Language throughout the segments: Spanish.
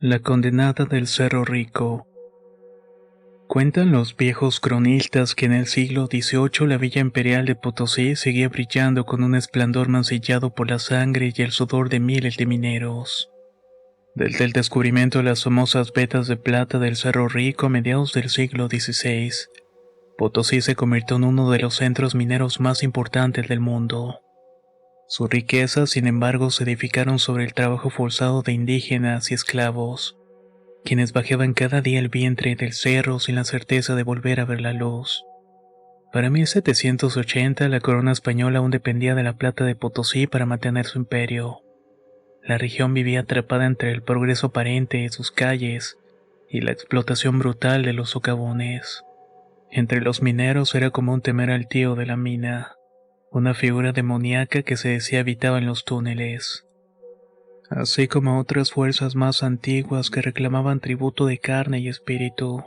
La condenada del Cerro Rico. Cuentan los viejos cronistas que en el siglo XVIII la villa imperial de Potosí seguía brillando con un esplendor mancillado por la sangre y el sudor de miles de mineros. Desde el descubrimiento de las famosas vetas de plata del Cerro Rico a mediados del siglo XVI, Potosí se convirtió en uno de los centros mineros más importantes del mundo. Sus riquezas, sin embargo, se edificaron sobre el trabajo forzado de indígenas y esclavos, quienes bajaban cada día el vientre del cerro sin la certeza de volver a ver la luz. Para 1780, la corona española aún dependía de la plata de Potosí para mantener su imperio. La región vivía atrapada entre el progreso aparente de sus calles y la explotación brutal de los socavones. Entre los mineros era común temer al tío de la mina, una figura demoníaca que se decía habitaba en los túneles, así como otras fuerzas más antiguas que reclamaban tributo de carne y espíritu.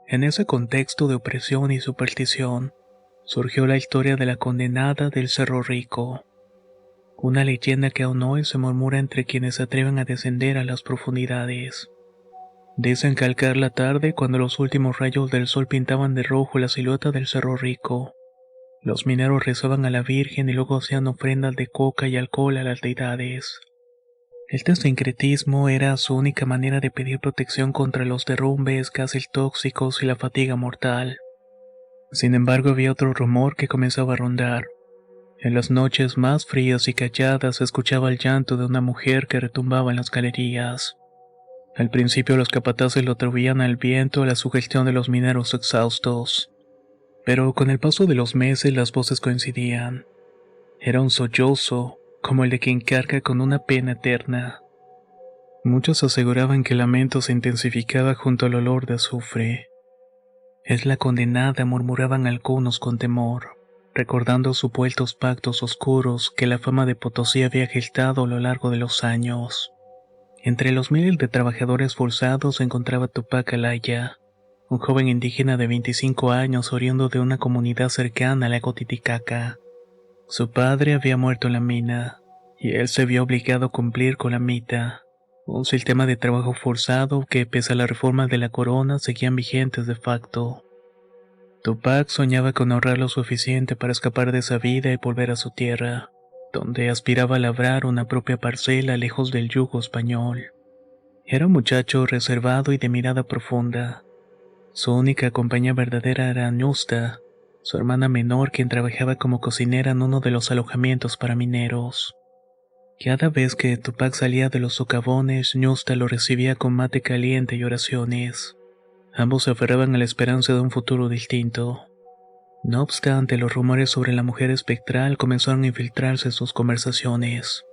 En ese contexto de opresión y superstición, surgió la historia de la condenada del Cerro Rico, una leyenda que aún hoy se murmura entre quienes se atreven a descender a las profundidades. Dicen que al caer la tarde, cuando los últimos rayos del sol pintaban de rojo la silueta del Cerro Rico, los mineros rezaban a la Virgen y luego hacían ofrendas de coca y alcohol a las deidades. Este sincretismo era su única manera de pedir protección contra los derrumbes, gases tóxicos y la fatiga mortal. Sin embargo, había otro rumor que comenzaba a rondar. En las noches más frías y calladas se escuchaba el llanto de una mujer que retumbaba en las galerías. Al principio los capataces lo atribuían al viento, a la sugestión de los mineros exhaustos. Pero con el paso de los meses las voces coincidían. Era un sollozo, como el de quien carga con una pena eterna. Muchos aseguraban que el lamento se intensificaba junto al olor de azufre. Es la condenada, murmuraban algunos con temor, recordando supuestos pactos oscuros que la fama de Potosí había gestado a lo largo de los años. Entre los miles de trabajadores forzados se encontraba Tupac Alaya, un joven indígena de 25 años oriundo de una comunidad cercana al lago Titicaca. Su padre había muerto en la mina, y él se vio obligado a cumplir con la mita, un sistema de trabajo forzado que, pese a las reformas de la corona, seguían vigentes de facto. Tupac soñaba con ahorrar lo suficiente para escapar de esa vida y volver a su tierra, donde aspiraba a labrar una propia parcela lejos del yugo español. Era un muchacho reservado y de mirada profunda. Su única compañía verdadera era Ñusta, su hermana menor, quien trabajaba como cocinera en uno de los alojamientos para mineros. Cada vez que Tupac salía de los socavones, Ñusta lo recibía con mate caliente y oraciones. Ambos se aferraban a la esperanza de un futuro distinto. No obstante, los rumores sobre la mujer espectral comenzaron a infiltrarse en sus conversaciones.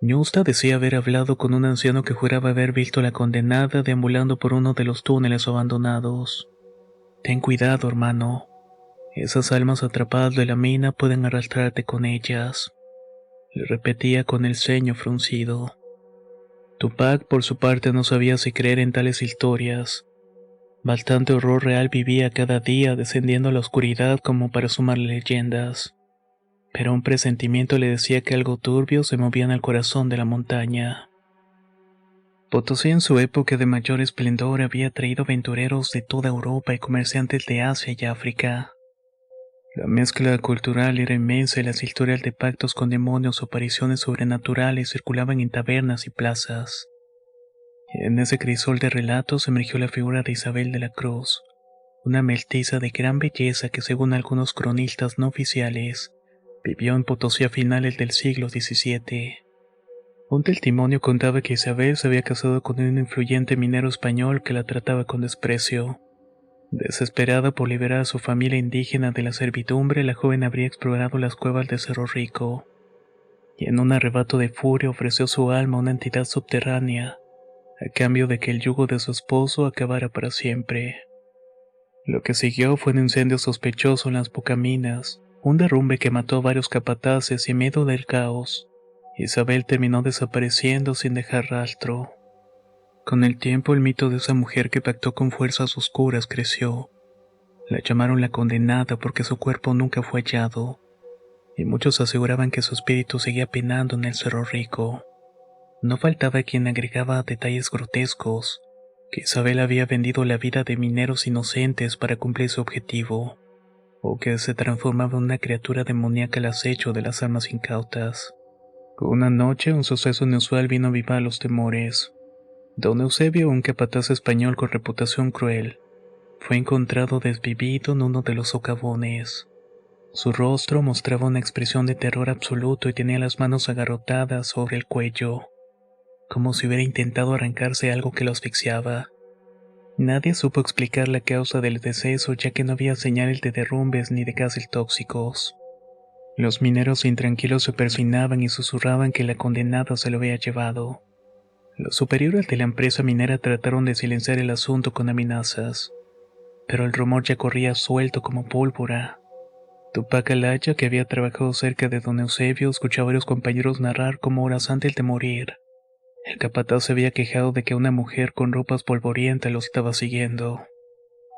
Ñusta decía haber hablado con un anciano que juraba haber visto a la condenada deambulando por uno de los túneles abandonados. Ten cuidado, hermano. Esas almas atrapadas de la mina pueden arrastrarte con ellas, le repetía con el ceño fruncido. Tupac, por su parte, no sabía si creer en tales historias. Bastante horror real vivía cada día descendiendo a la oscuridad como para sumar leyendas. Pero un presentimiento le decía que algo turbio se movía en el corazón de la montaña. Potosí en su época de mayor esplendor había traído aventureros de toda Europa y comerciantes de Asia y África. La mezcla cultural era inmensa y las historias de pactos con demonios o apariciones sobrenaturales circulaban en tabernas y plazas. En ese crisol de relatos emergió la figura de Isabel de la Cruz, una mestiza de gran belleza que, según algunos cronistas no oficiales, vivió en Potosí a finales del siglo XVII. Un testimonio contaba que Isabel se había casado con un influyente minero español que la trataba con desprecio. Desesperada por liberar a su familia indígena de la servidumbre, la joven habría explorado las cuevas de Cerro Rico, y en un arrebato de furia ofreció su alma a una entidad subterránea, a cambio de que el yugo de su esposo acabara para siempre. Lo que siguió fue un incendio sospechoso en las Pocaminas, un derrumbe que mató a varios capataces y en medio del caos, Isabel terminó desapareciendo sin dejar rastro. Con el tiempo, el mito de esa mujer que pactó con fuerzas oscuras creció. La llamaron la condenada porque su cuerpo nunca fue hallado, y muchos aseguraban que su espíritu seguía penando en el Cerro Rico. No faltaba quien agregaba detalles grotescos, que Isabel había vendido la vida de mineros inocentes para cumplir su objetivo, o que se transformaba en una criatura demoníaca al acecho de las armas incautas. Una noche, un suceso inusual vino a avivar los temores. Don Eusebio, un capataz español con reputación cruel, fue encontrado desvivido en uno de los socavones. Su rostro mostraba una expresión de terror absoluto y tenía las manos agarrotadas sobre el cuello, como si hubiera intentado arrancarse algo que lo asfixiaba. Nadie supo explicar la causa del deceso, ya que no había señales de derrumbes ni de gases tóxicos. Los mineros intranquilos se persinaban y susurraban que la condenada se lo había llevado. Los superiores de la empresa minera trataron de silenciar el asunto con amenazas, pero el rumor ya corría suelto como pólvora. Tupac Alaya, que había trabajado cerca de don Eusebio, escuchó a varios compañeros narrar cómo horas antes de morir, el capataz se había quejado de que una mujer con ropas polvorientas lo estaba siguiendo.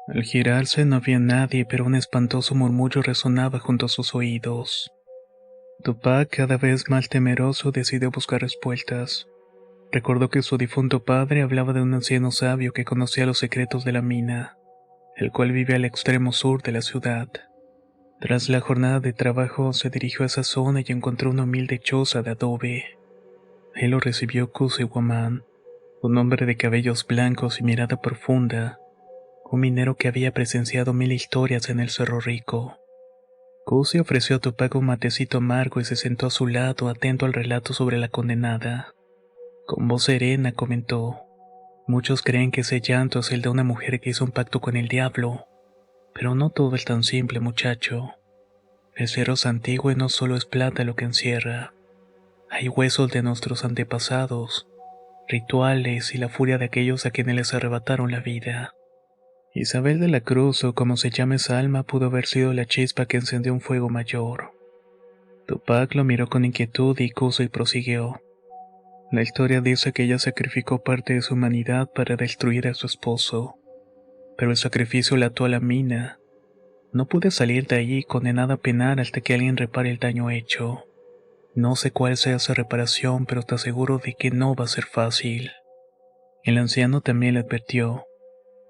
Al girarse no había nadie, pero un espantoso murmullo resonaba junto a sus oídos. Tupac, cada vez más temeroso, decidió buscar respuestas. Recordó que su difunto padre hablaba de un anciano sabio que conocía los secretos de la mina, el cual vive al extremo sur de la ciudad. Tras la jornada de trabajo, se dirigió a esa zona y encontró una humilde choza de adobe. Él lo recibió Kusi Waman, un hombre de cabellos blancos y mirada profunda, un minero que había presenciado 1000 historias en el Cerro Rico. Kusi ofreció a Tupac un matecito amargo y se sentó a su lado, atento al relato sobre la condenada. Con voz serena comentó: muchos creen que ese llanto es el de una mujer que hizo un pacto con el diablo, pero no todo es tan simple, muchacho. El cerro es antiguo y no solo es plata lo que encierra. Hay huesos de nuestros antepasados, rituales y la furia de aquellos a quienes les arrebataron la vida. Isabel de la Cruz, o como se llame esa alma, pudo haber sido la chispa que encendió un fuego mayor. Tupac lo miró con inquietud y Kusi prosiguió. La historia dice que ella sacrificó parte de su humanidad para destruir a su esposo, pero el sacrificio la ató a la mina. No pude salir de allí, condenada a penar hasta que alguien repare el daño hecho. No sé cuál sea esa reparación, pero te aseguro de que no va a ser fácil. El anciano también le advirtió.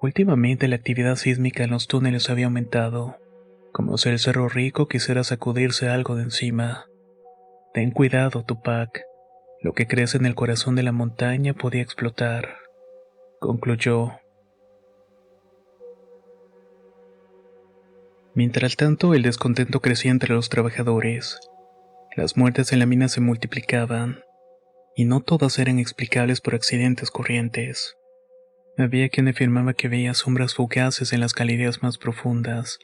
Últimamente la actividad sísmica en los túneles había aumentado, como si el Cerro Rico quisiera sacudirse algo de encima. Ten cuidado, Tupac. Lo que crece en el corazón de la montaña podía explotar, concluyó. Mientras tanto, el descontento crecía entre los trabajadores. Las muertes en la mina se multiplicaban, y no todas eran explicables por accidentes corrientes. Había quien afirmaba que veía sombras fugaces en las galerías más profundas,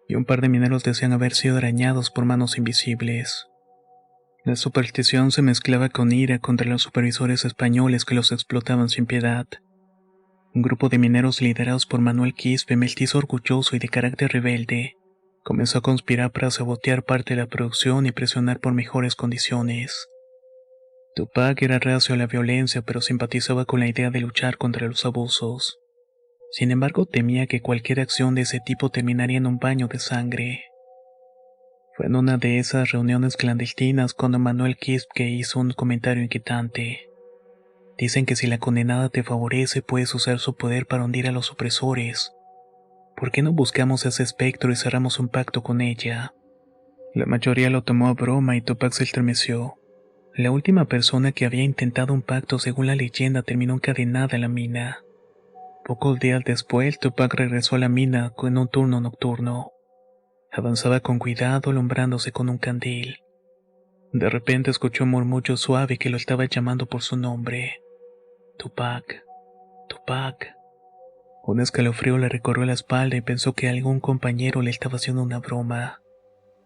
y un par de mineros decían haber sido arañados por manos invisibles. La superstición se mezclaba con ira contra los supervisores españoles que los explotaban sin piedad. Un grupo de mineros liderados por Manuel Quispe, mestizo orgulloso y de carácter rebelde, comenzó a conspirar para sabotear parte de la producción y presionar por mejores condiciones. Tupac era reacio a la violencia, pero simpatizaba con la idea de luchar contra los abusos. Sin embargo, temía que cualquier acción de ese tipo terminaría en un baño de sangre. Fue en una de esas reuniones clandestinas cuando Manuel Quispe hizo un comentario inquietante. Dicen que si la condenada te favorece, puedes usar su poder para hundir a los opresores. ¿Por qué no buscamos a ese espectro y cerramos un pacto con ella? La mayoría lo tomó a broma y Tupac se estremeció. La última persona que había intentado un pacto, según la leyenda, terminó encadenada en la mina. Pocos días después, Tupac regresó a la mina en un turno nocturno. Avanzaba con cuidado, alumbrándose con un candil. De repente escuchó un murmullo suave que lo estaba llamando por su nombre. Tupac, Tupac. Un escalofrío le recorrió la espalda y pensó que algún compañero le estaba haciendo una broma.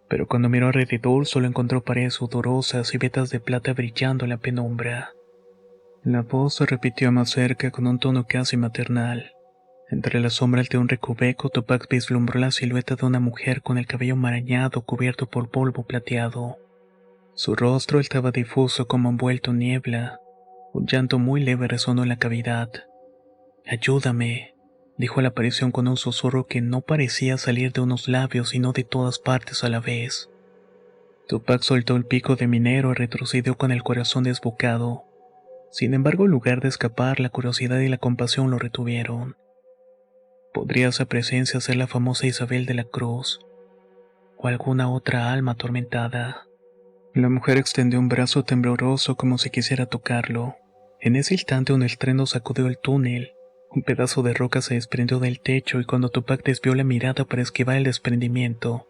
Pero cuando miró alrededor solo encontró paredes sudorosas y vetas de plata brillando en la penumbra. La voz se repitió más cerca con un tono casi maternal. Entre las sombras de un recoveco, Tupac vislumbró la silueta de una mujer con el cabello marañado cubierto por polvo plateado. Su rostro estaba difuso como envuelto en niebla. Un llanto muy leve resonó en la cavidad. «Ayúdame», dijo la aparición con un susurro que no parecía salir de unos labios sino de todas partes a la vez. Tupac soltó el pico de minero y retrocedió con el corazón desbocado. Sin embargo, en lugar de escapar, la curiosidad y la compasión lo retuvieron. Podría esa presencia ser la famosa Isabel de la Cruz, o alguna otra alma atormentada. La mujer extendió un brazo tembloroso como si quisiera tocarlo. En ese instante un estruendo sacudió el túnel. Un pedazo de roca se desprendió del techo y cuando Tupac desvió la mirada para esquivar el desprendimiento,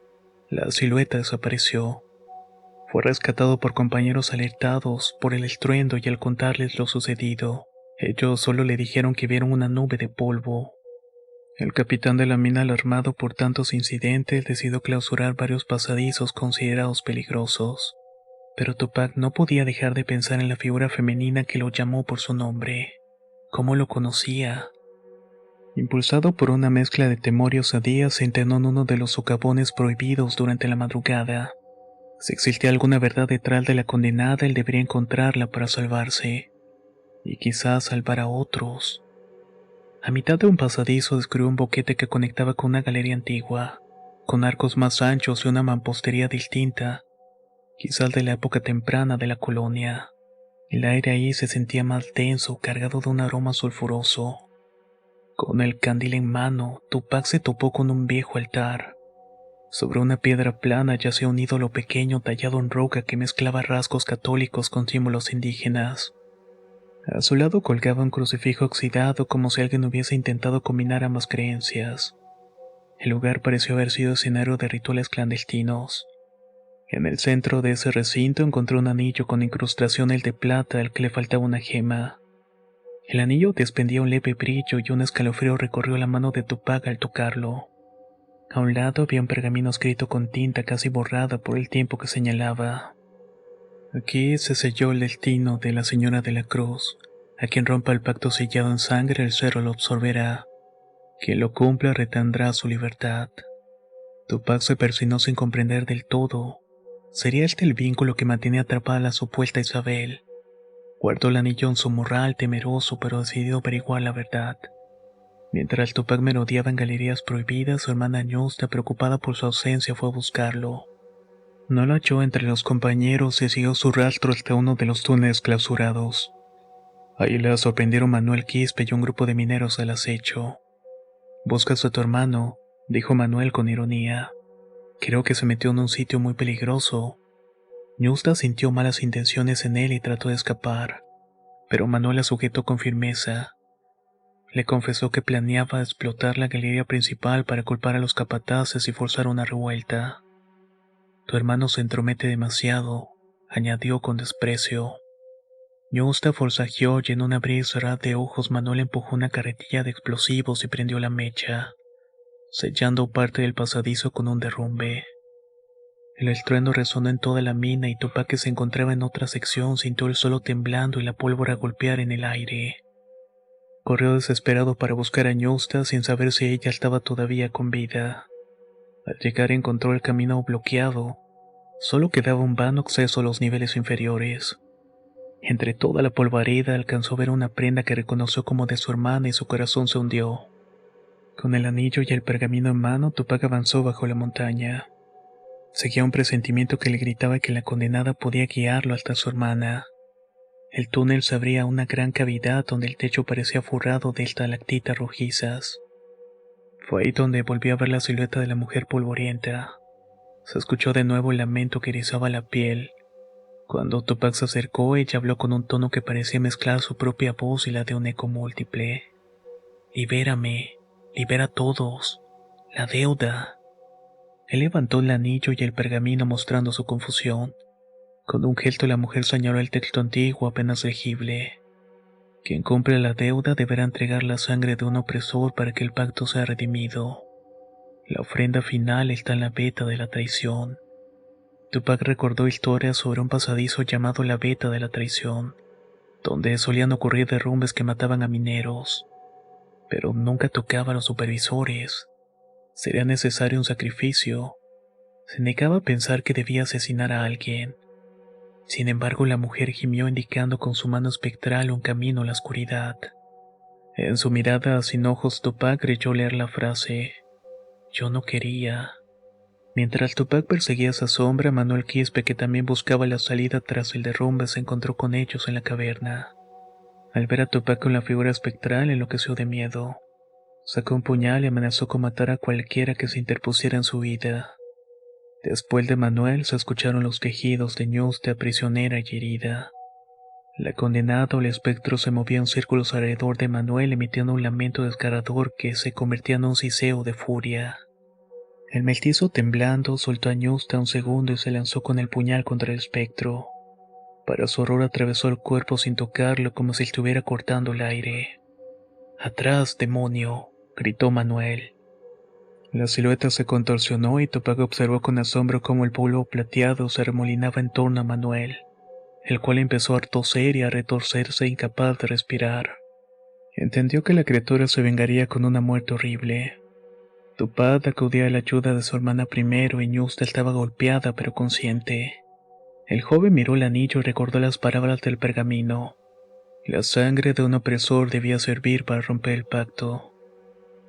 la silueta desapareció. Fue rescatado por compañeros alertados por el estruendo y al contarles lo sucedido, ellos solo le dijeron que vieron una nube de polvo. El capitán de la mina, alarmado por tantos incidentes, decidió clausurar varios pasadizos considerados peligrosos. Pero Tupac no podía dejar de pensar en la figura femenina que lo llamó por su nombre. ¿Cómo lo conocía? Impulsado por una mezcla de temor y osadía, se internó en uno de los socavones prohibidos durante la madrugada. Si existía alguna verdad detrás de la condenada, él debería encontrarla para salvarse. Y quizás salvar a otros. A mitad de un pasadizo descubrió un boquete que conectaba con una galería antigua, con arcos más anchos y una mampostería distinta, quizás de la época temprana de la colonia. El aire ahí se sentía más denso, cargado de un aroma sulfuroso. Con el candil en mano, Tupac se topó con un viejo altar. Sobre una piedra plana yacía un ídolo pequeño tallado en roca que mezclaba rasgos católicos con símbolos indígenas. A su lado colgaba un crucifijo oxidado como si alguien hubiese intentado combinar ambas creencias. El lugar pareció haber sido escenario de rituales clandestinos. En el centro de ese recinto encontró un anillo con incrustaciones de plata al que le faltaba una gema. El anillo desprendía un leve brillo y un escalofrío recorrió la mano de Tupac al tocarlo. A un lado había un pergamino escrito con tinta casi borrada por el tiempo que señalaba. Aquí se selló el destino de la Señora de la Cruz. A quien rompa el pacto sellado en sangre, el cerro lo absorberá. Quien lo cumpla retendrá su libertad. Tupac se persignó sin comprender del todo. ¿Sería este el vínculo que mantenía atrapada a la supuesta Isabel? Guardó el anillo en su morral, temeroso pero decidido a averiguar la verdad. Mientras Tupac merodeaba en galerías prohibidas, su hermana Ñusta, preocupada por su ausencia, fue a buscarlo. No lo halló entre los compañeros y siguió su rastro hasta uno de los túneles clausurados. Ahí la sorprendieron Manuel Quispe y un grupo de mineros al acecho. «Buscas a tu hermano», dijo Manuel con ironía. «Creo que se metió en un sitio muy peligroso». Ñusta sintió malas intenciones en él y trató de escapar, pero Manuel la sujetó con firmeza. Le confesó que planeaba explotar la galería principal para culpar a los capataces y forzar una revuelta. «Tu hermano se entromete demasiado», añadió con desprecio. Ñusta forcejeó y en un abrir y cerrar de ojos Manuel empujó una carretilla de explosivos y prendió la mecha, sellando parte del pasadizo con un derrumbe. El estruendo resonó en toda la mina y Tupac, que se encontraba en otra sección, sintió el suelo temblando y la pólvora golpear en el aire. Corrió desesperado para buscar a Ñusta sin saber si ella estaba todavía con vida. Al llegar encontró el camino bloqueado. Solo quedaba un vano acceso a los niveles inferiores. Entre toda la polvareda alcanzó a ver una prenda que reconoció como de su hermana y su corazón se hundió. Con el anillo y el pergamino en mano, Tupac avanzó bajo la montaña. Seguía un presentimiento que le gritaba que la condenada podía guiarlo hasta su hermana. El túnel se abría a una gran cavidad donde el techo parecía forrado de estalactitas rojizas. Fue ahí donde volvió a ver la silueta de la mujer polvorienta. Se escuchó de nuevo el lamento que erizaba la piel. Cuando Tupac se acercó, ella habló con un tono que parecía mezclar su propia voz y la de un eco múltiple. «Libérame, libera a todos, la deuda». Él levantó el anillo y el pergamino mostrando su confusión. Con un gesto la mujer señaló el texto antiguo apenas legible. Quien cumple la deuda deberá entregar la sangre de un opresor para que el pacto sea redimido. La ofrenda final está en la veta de la traición. Tupac recordó historias sobre un pasadizo llamado la veta de la traición, donde solían ocurrir derrumbes que mataban a mineros, pero nunca tocaba a los supervisores. Sería necesario un sacrificio. Se negaba a pensar que debía asesinar a alguien. Sin embargo, la mujer gimió indicando con su mano espectral un camino a la oscuridad. En su mirada sin ojos, Tupac creyó leer la frase: «Yo no quería». Mientras Tupac perseguía esa sombra, Manuel Quispe, que también buscaba la salida tras el derrumbe, se encontró con ellos en la caverna. Al ver a Tupac con la figura espectral, enloqueció de miedo. Sacó un puñal y amenazó con matar a cualquiera que se interpusiera en su vida. Después de Manuel se escucharon los quejidos de Ñusta, prisionera y herida. La condenada o el espectro se movía en círculos alrededor de Manuel emitiendo un lamento desgarrador que se convertía en un siseo de furia. El mestizo temblando soltó a Ñusta un segundo y se lanzó con el puñal contra el espectro. Para su horror atravesó el cuerpo sin tocarlo como si estuviera cortando el aire. ¡Atrás, demonio!, gritó Manuel. La silueta se contorsionó y Tupac observó con asombro cómo el polvo plateado se remolinaba en torno a Manuel, el cual empezó a toser y a retorcerse incapaz de respirar. Entendió que la criatura se vengaría con una muerte horrible. Tupac acudía a la ayuda de su hermana primero y Ñusta estaba golpeada pero consciente. El joven miró el anillo y recordó las palabras del pergamino. La sangre de un opresor debía servir para romper el pacto.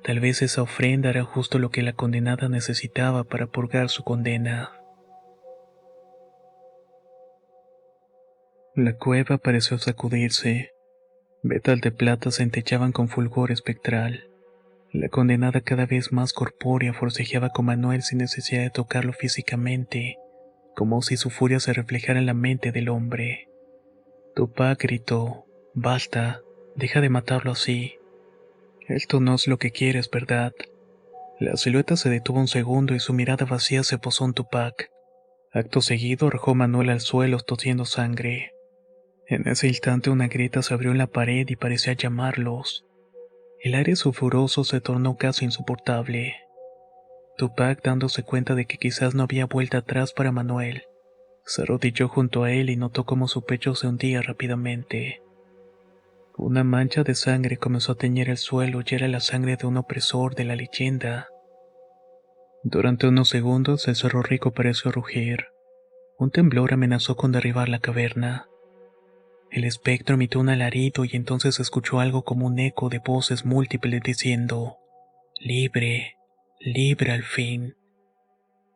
Tal vez esa ofrenda era justo lo que la condenada necesitaba para purgar su condena. La cueva pareció sacudirse. Vetas de plata se entechaban con fulgor espectral. La condenada, cada vez más corpórea, forcejeaba con Manuel sin necesidad de tocarlo físicamente, como si su furia se reflejara en la mente del hombre. Tupac gritó: «Basta, deja de matarlo así. Esto no es lo que quieres, ¿verdad?». La silueta se detuvo un segundo y su mirada vacía se posó en Tupac. Acto seguido arrojó a Manuel al suelo tosiendo sangre. En ese instante una grieta se abrió en la pared y parecía llamarlos. El aire sulfuroso se tornó casi insoportable. Tupac, dándose cuenta de que quizás no había vuelta atrás para Manuel, se arrodilló junto a él y notó cómo su pecho se hundía rápidamente. Una mancha de sangre comenzó a teñir el suelo y era la sangre de un opresor de la leyenda. Durante unos segundos el Cerro Rico pareció rugir. Un temblor amenazó con derribar la caverna. El espectro emitió un alarido y entonces se escuchó algo como un eco de voces múltiples diciendo: «Libre, libre al fin».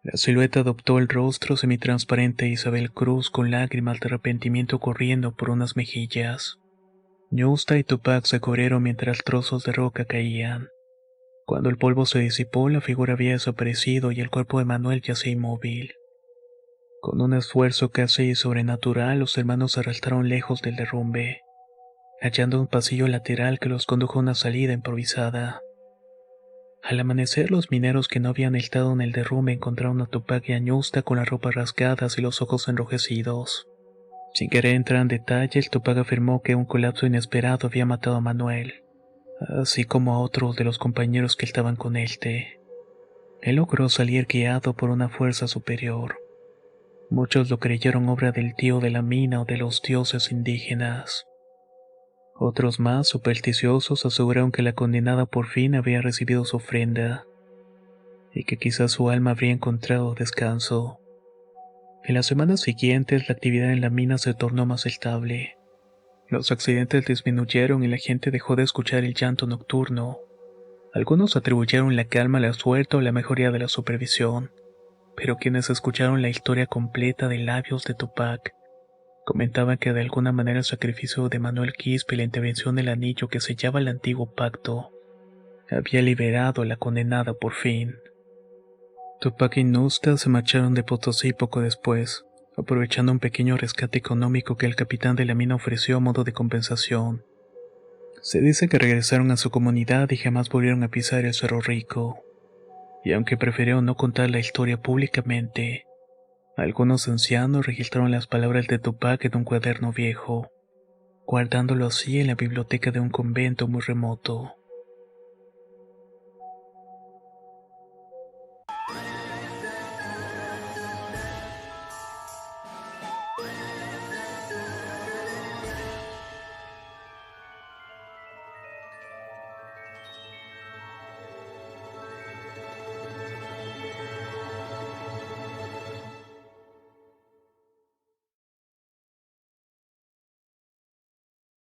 La silueta adoptó el rostro semitransparente de Isabel Cruz con lágrimas de arrepentimiento corriendo por unas mejillas. Ñusta y Tupac se cubrieron mientras trozos de roca caían. Cuando el polvo se disipó, la figura había desaparecido y el cuerpo de Manuel yacía inmóvil. Con un esfuerzo casi sobrenatural, los hermanos se arrastraron lejos del derrumbe, hallando un pasillo lateral que los condujo a una salida improvisada. Al amanecer, los mineros que no habían estado en el derrumbe encontraron a Tupac y a Ñusta con las ropas rasgadas y los ojos enrojecidos. Sin querer entrar en detalles, Tupac afirmó que un colapso inesperado había matado a Manuel, así como a otros de los compañeros que estaban con él. Él logró salir guiado por una fuerza superior. Muchos lo creyeron obra del tío de la mina o de los dioses indígenas. Otros más supersticiosos aseguraron que la condenada por fin había recibido su ofrenda, y que quizás su alma habría encontrado descanso. En las semanas siguientes la actividad en la mina se tornó más estable. Los accidentes disminuyeron y la gente dejó de escuchar el llanto nocturno. Algunos atribuyeron la calma a la suerte o la mejoría de la supervisión, pero quienes escucharon la historia completa de labios de Tupac comentaban que de alguna manera el sacrificio de Manuel Quispe y la intervención del anillo que sellaba el antiguo pacto había liberado a la condenada por fin. Tupac y Ñusta se marcharon de Potosí poco después, aprovechando un pequeño rescate económico que el capitán de la mina ofreció a modo de compensación. Se dice que regresaron a su comunidad y jamás volvieron a pisar el Cerro Rico. Y aunque prefirieron no contar la historia públicamente, algunos ancianos registraron las palabras de Tupac en un cuaderno viejo, guardándolo así en la biblioteca de un convento muy remoto.